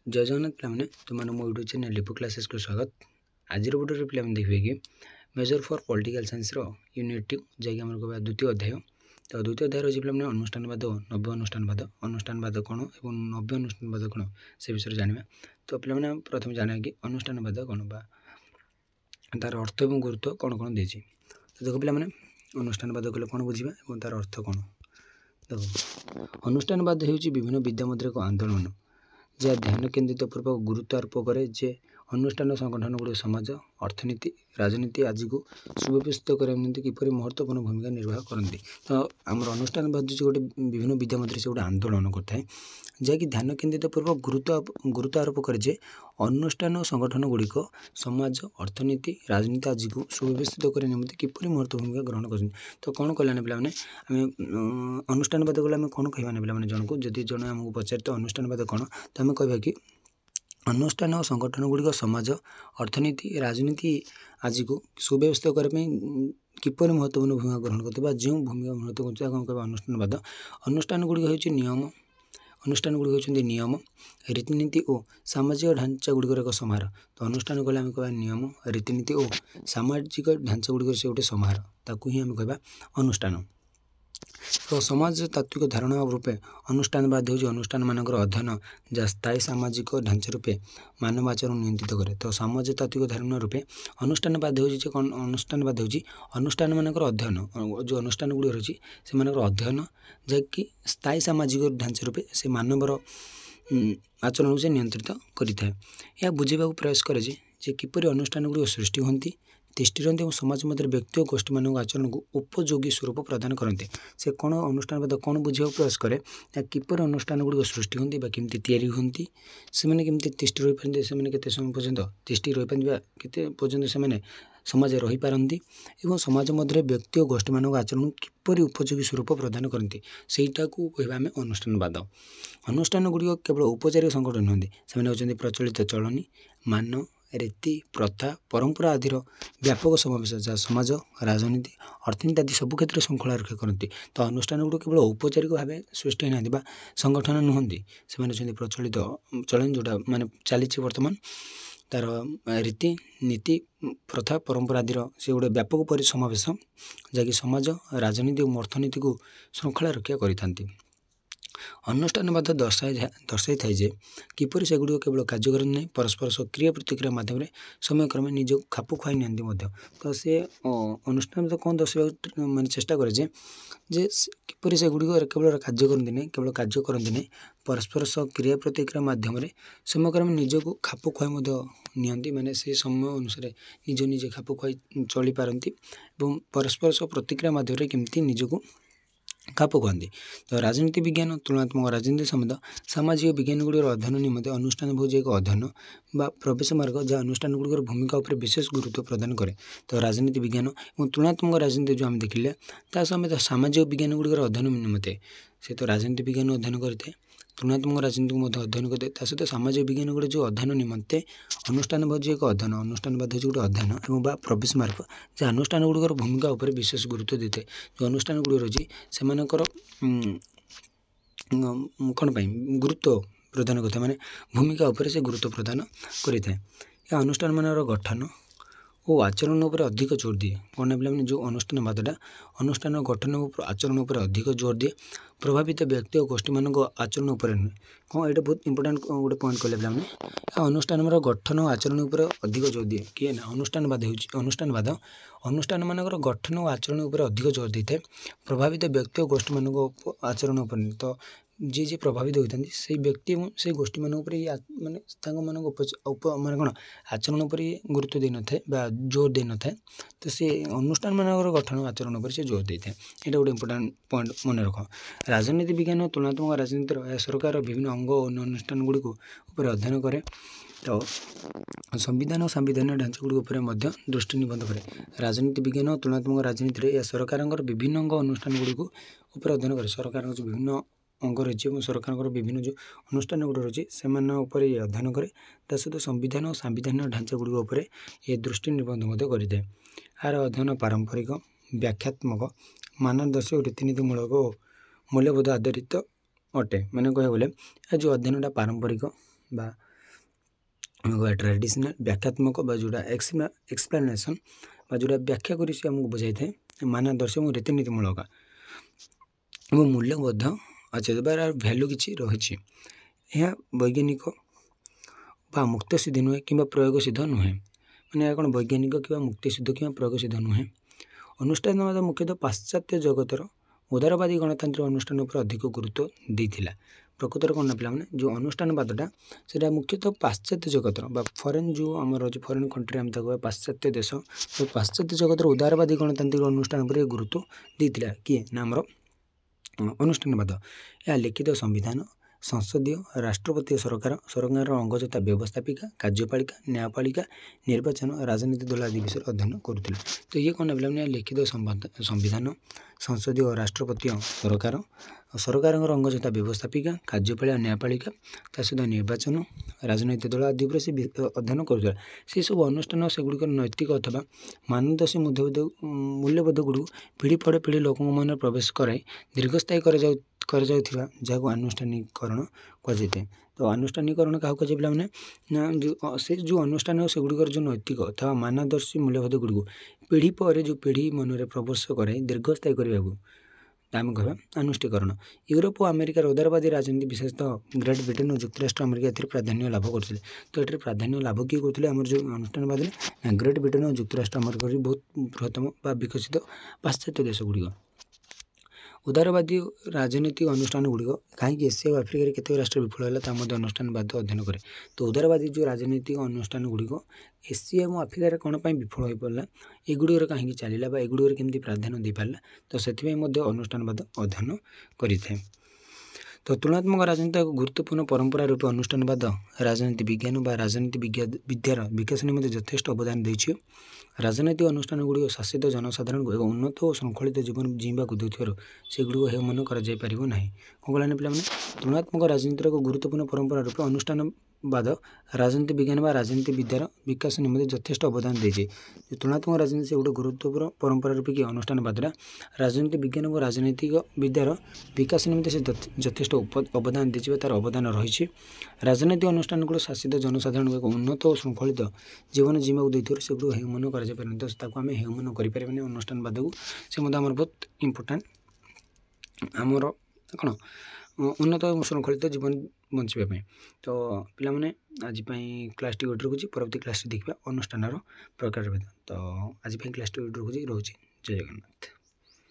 जय जगन्नाथ पिलाने तुम मो यूट्यूब चैनल लिपु क्लासेस को स्वागत। आज वीडियो पे देखिए कि major for political science unit 2 जैक आम कह द्वितीय अध्याय। तो द्वितीय अध्याय रही पे अनुष्ठानवाद नव्य अनुष्ठानवाद कौन और नव्य अनुष्ठानवाद कौन से विषय जाना। तो पे प्रथम जाना कि अनुष्ठानवाद कौन बा तार अर्थ और गुरुत्व कौन कौन देती। तो देखो पे अनुष्ठानवाद कले कौन बुझा और तार अर्थ कौन। देखो अनुष्ठानवाद हो विभिन्न विद्या मध्य एक आंदोलन जहाँ ध्यान केन्द्रित पूर्वक गुरुत्व आरोप करे जे अनुष्ठान संगठन गुड़ समाज अर्थनीति राजनीति आज को सुव्यवस्थित करने निम्ति किपरि महत्वपूर्ण भूमिका निर्वाह करती। तो आमर अनुष्ठानवाद जो गोटे विभिन्न विद्या मध्य से गोटे आंदोलन करता है जहाँकि ध्यान केन्द्रित पूर्वक गुरुत्व आरोप करे जे अनुष्ठान संगठन गुड़िक समाज अर्थनीति राजनीति आज को सुव्यवस्थित करने निम्ति किपरि महत्व भूमिका ग्रहण कर। तो कौन कलाने पे अनुष्ठानवाद गले आम कौन कहना पे जन को जदि जन आमको पचारे तो अनुष्ठानवाद कौन तो आम कह कि अनुष्ठान और संगठन गुड़िक समाज अर्थनीति राजनीति आज को सुव्यवस्थित करने किपरि महत्वपूर्ण भूमिका ग्रहण करते जो भूमिका महत्व कह अनुष्ठानवाद। अनुष्ठान गुड़िक नियम अनुष्ठान गुड़िक होती नियम रीतिनीति और सामाजिक ढांचा गुड़िकर एक समाहार। तो अनुष्ठान गले आम कह नियम रीतिनीति और सामाजिक ढांचा गुड़िकर से गोटे समाहार ताकू ही आम कह अनुष्ठान। तो समाज तात्विक धारणा रूपे अनुष्ठानवाद हो अनुष्ठान मानकर अध्ययन जहाँ स्थायी सामाजिक ढांचा रूपे मानव आचरण नियंत्रित करे। तो समाज तात्विक धारणा रूपे अनुष्ठानवाद हो अनुष्ठानवाद हो अनुष्ठान मानकर अध्ययन जो अनुष्ठान गुड़ी रही से अध्ययन जहाँकि स्थायी सामाजिक ढांचा रूपे से मानवर आचरण से नियंत्रित करें। यह बुझेगा प्रयास करे जे किपरि अनुष्ठान गुड़ी सृष्टि होती तिष्ठि रही और समाज मध्य व्यक्ति और गोष्ठी मान आचरण को उपयोगी स्वरूप प्रदान करते। से कौन अनुष्ठानवाद कौन बुझा प्रयास करे किपर अनुष्ठान गुड़िक सृष्टि होती केमती या होती से केमती तिष्ठि रही पारती से समय पर्यंत तिष्ठि रही पारे के पर्यंत से समाज रही पारती और समाज मध्य व्यक्ति और गोष्ठी मान आचरण किपरि उपयोगी स्वरूप प्रदान करती सेटा को कह आम अनुष्ठानवाद। अनुष्ठान गुड़िक केवल औपचारिक संगठन नुहति से होती प्रचलित चलनी मान रीति प्रथा परंपरा आदि व्यापक समावेश जहाँ समाज राजनीति अर्थनीति आदि सब क्षेत्र श्रृंखला रक्षा करती। तो अनुष्ठान गुड़ केवल औपचारिक भाव सृष्टि ना संगठन नुहति से प्रचलित चलन जोटा माने चली बर्तमान तार रीति नीति प्रथा परंपरा आदि से गोटे व्यापक परि समावेश जहाँकि समाज राजनीति और अर्थनीति को श्रृंखला रक्षा करि। अनुष्ठानवाद दर्शाई थाए जे किपर से गुड़ केवल कार्य करते नहीं परस्पर सक्रिय प्रतिक्रिया मध्यम समय क्रमे निज खाप खुआई नि। तो से अनुष्ठान कौन दर्शाइबा माने चेष्टा करे जे किपर से गुड़ केवल कार्य करते नहीं केवल कार्य करते नहीं परस्पर सक्रिय प्रतिक्रिया मध्यम समय क्रमे निज को खाप खुआई नि माने से समय अनुसार निज निजे खाप खुआई चली पारती और परस्पर प्रतिक्रिया मध्यम केमती निजक खाप खुआती। तो राजनीति विज्ञान तुलनात्मक राजनीति समेत सामाजिक विज्ञान गुड़िर अध्ययन निमंते अनुष्ठान भोज एक अध्ययन बा प्रवेश मार्ग जहाँ अनुष्ठान गुड़िकर भूमिका उपर विशेष गुरुत्व प्रदान करे। तो राजनीति विज्ञान और तुलनात्मक राजनीति जो आम देखिले ता समेत सामाजिक विज्ञान गुड़िकर अध्ययन निमंते से तो राजनीति विज्ञान अध्ययन करते तुलनात्मक राजनीति को अध्ययन करते सहित सामाजिक विज्ञान गुड़े जो अध्ययन निमंते अनुष्ठान भोज एक अध्ययन अनुष्ठानवाद हो गोटे अध्ययन और बा प्रवेश मार्ग जहाँ अनुष्ठान गुड़िकर भूमिका उपर विशेष गुरुत्व देते जो अनुष्ठान गुड़ी रही से कौन गुरुत्व प्रदान करते माने भूमिका उपर से गुरुत्व प्रदान करें। यह अनुष्ठान मान गठन और आचरण उपर अधिक जोर दिए कौन पे जो अनुष्ठानवादटा अनुष्ठान गठन और आचरण उपर अधिक जोर दिए प्रभावित व्यक्ति और गोष्ठी मान आचरण उपर नुहे कौन ये बहुत इंपोर्टाट गोटे पॉइंट कहले पे अनुष्ठान गठन और आचरण उपर अधिक जोर दिए किए ना अनुष्ठानवाद हो अनुष्ठान मान गठन और आचरण उपर अधिक जोर देता है प्रभावित व्यक्ति और गोष्ठी मान आचरण उपर। तो जी जी प्रभावित होता से व्यक्ति और से गोष्ठी मान माने माने कौन आचरण उपर गुरुत्व दे न था जोर दे न था। तो से अनुष्ठान मान गठन आचरण उपर से जोर देता है यहाँ गोटे इंपोर्टाट पॉइंट मन रख। राजनीति विज्ञान तुलनात्मक राजनीति सरकार विभिन्न अंग और अनुष्ठान गुड़िक उपर अध्ययन करे। तो संविधान और सांविधानिक ढांचा गुड़िक दृष्टि निबंध करे। राजनीति विज्ञान और तुलनात्मक राजनीति सरकार विभिन्न अंग अनुष्ठान गुड़िक उपर अध्ययन करे। सरकार जो विभिन्न अंग रही है सरकार विभिन्न जो अनुष्ठान गुड़ रही से अध्ययन करे सहित संविधान और सांविधानिक ढांचा गुड़िक उपर ये दृष्टि निबंध करें। यार अध्ययन पारंपरिक व्याख्यात्मक मानदर्शक रीतिनीतिमूलक और मूल्यबोध आधारित अटे माने कह गले जो अध्ययनटा पारंपरिक बा ट्रेडिशनल व्याख्यात्मक जोड़ा एक्सप्लेनेसन जोड़ा व्याख्या कर आमको बुझाई था मानादर्श और रीतिनीतिमूलक और मूल्यबोध अच्छे भैल्यू किसी रही यह वैज्ञानिक बा मुक्त सिद्ध नुहे कि प्रयोग सिद्ध नुहे मैंने कौन वैज्ञानिक कि मुक्ति सिद्ध कि प्रयोग सिद्ध नुहे। अनुष्ठानवाद मुख्यतः पाश्चात्य जगतर उदारवादी गणतांत्रिक अनुष्ठान पर अधिक गुरुत्व देता प्रकृतर कौन ना पे जो अनुष्ठानवादटा से मुख्यतः पाश्चात्य जगतर फरेन जो आम रही फरेन कंट्री आम कह पाश्चात्य देश तो पाश्चात्य जगतर उदारवादी गणतांत्रिक अनुष्ठान पर गुरुत्व देता किए ना आमर अनुष्ठानवाद यह लिखित संविधान संसदीय राष्ट्रपति सरकार अंगजता व्यवस्थापिका कार्यपालिका न्यायपालिका निर्वाचन राजनीति दल आदि विषय अध्ययन करुले। तो ये कौन ना लिखित संविधान संसदीय राष्ट्रपति सरकार अंगजता व्यवस्थापिका कार्यपालिका न्यायपालिका ता सहित निर्वाचन राजनीति दल आदि से अध्ययन करुला। से सब अनुष्ठान सेगुड़िक नैतिक अथवा मानदर्शी मूल्यबोध गुड़ पीढ़ी पर पीढ़ी लोकों मन प्रवेश कराई दीर्घस्थायी जहाँ अनुष्ठानीकरण कहुए। तो अनुष्ठानीकरण क्या कहे पे से जो अनुष्ठान से गुड़िकर जो नैतिक अथवा मानदर्शी मूल्यबोध गुड़ पीढ़ी पर जो पीढ़ी मन में प्रवेश कराई दीर्घस्थायी करने को आम कह अनुष्ठीकरण। यूरोप और अमेरिकार उदारवादी राजनीति विशेषतः ग्रेट ब्रिटेन और युक्तराष्ट्र अमेरिका ए प्राधान्य लाभ करते। तो ये प्राधान्य लाभ किए करते आम जो अनुष्ठानवाद ग्रेट ब्रिटेन और युक्तराष्ट्र अमेरिका बहुत बृहत्तम विकसित पाश्चात्य देश गुड़िक उदारवादी राजनीतिक अनुष्ठान गुड़िक कहीं एशिया और आफ्रिकार केतक राष्ट्र विफल है अनुष्ठानवाद अध्ययन करे। तो उदारवादी जो राजनीतिक अनुष्ठान गुड़िक एशिया और आफ्रिकार कौन पर विफल हो पड़ा एगुड़ कहीं चलला एगुड़ केमती प्राधान्य दे पारा तो से अनुष्ठानवाद अध्ययन करें। तो तुलनात्मक राजनीति एक गुरुत्वपूर्ण परंपरा रूप अनुष्ठानवाद राजनीति विज्ञान व राजनीति विद्यार विकास निम्ते यथेष्ट अवदान देछि। राजनैतिक अनुष्ठान गुड़िक शासित जनसाधारण को एक उन्नत और श्रृंखलित जीवन जीवाक देथिबारु सेगुड़िक हेमन कर कौन कहलानी पे तुलनात्मक राजनीतिर एक गुरुत्वपूर्ण परंपरा रूप अनुष्ठानवाद राजनीति विज्ञान व राजनीति विद्यार विकास निम्ते यथेष्ट अवदान देछि। तुलनात्मक राजनीति से गोटे गुरुत्वपूर्ण परंपरा रूप कि अनुष्ठानवादरा राजनीति विज्ञान और राजनीतिक विद्यार विकास निम्ते से यथेष्ट अवदान देछि तार अवदान रही। राजनीतिक अनुष्ठान गुड़ शासित जनसाधारण एक उन्नत और श्रृंखलित जीवन जीवाक देथिबारु सेगुड़ हेमन कर तो आम हेमन करें अनुष्ठानवाद को से आम बहुत इम्पोर्टाट आमर कौन उन्नत और श्रृंखलित जीवन बचापी। तो पे आज क्लास टी रखुच्छी परवर्ती क्लास देखा अनुष्ठान प्रकार। तो आज क्लास टी रखुच्छी रोचे जय जगन्नाथ।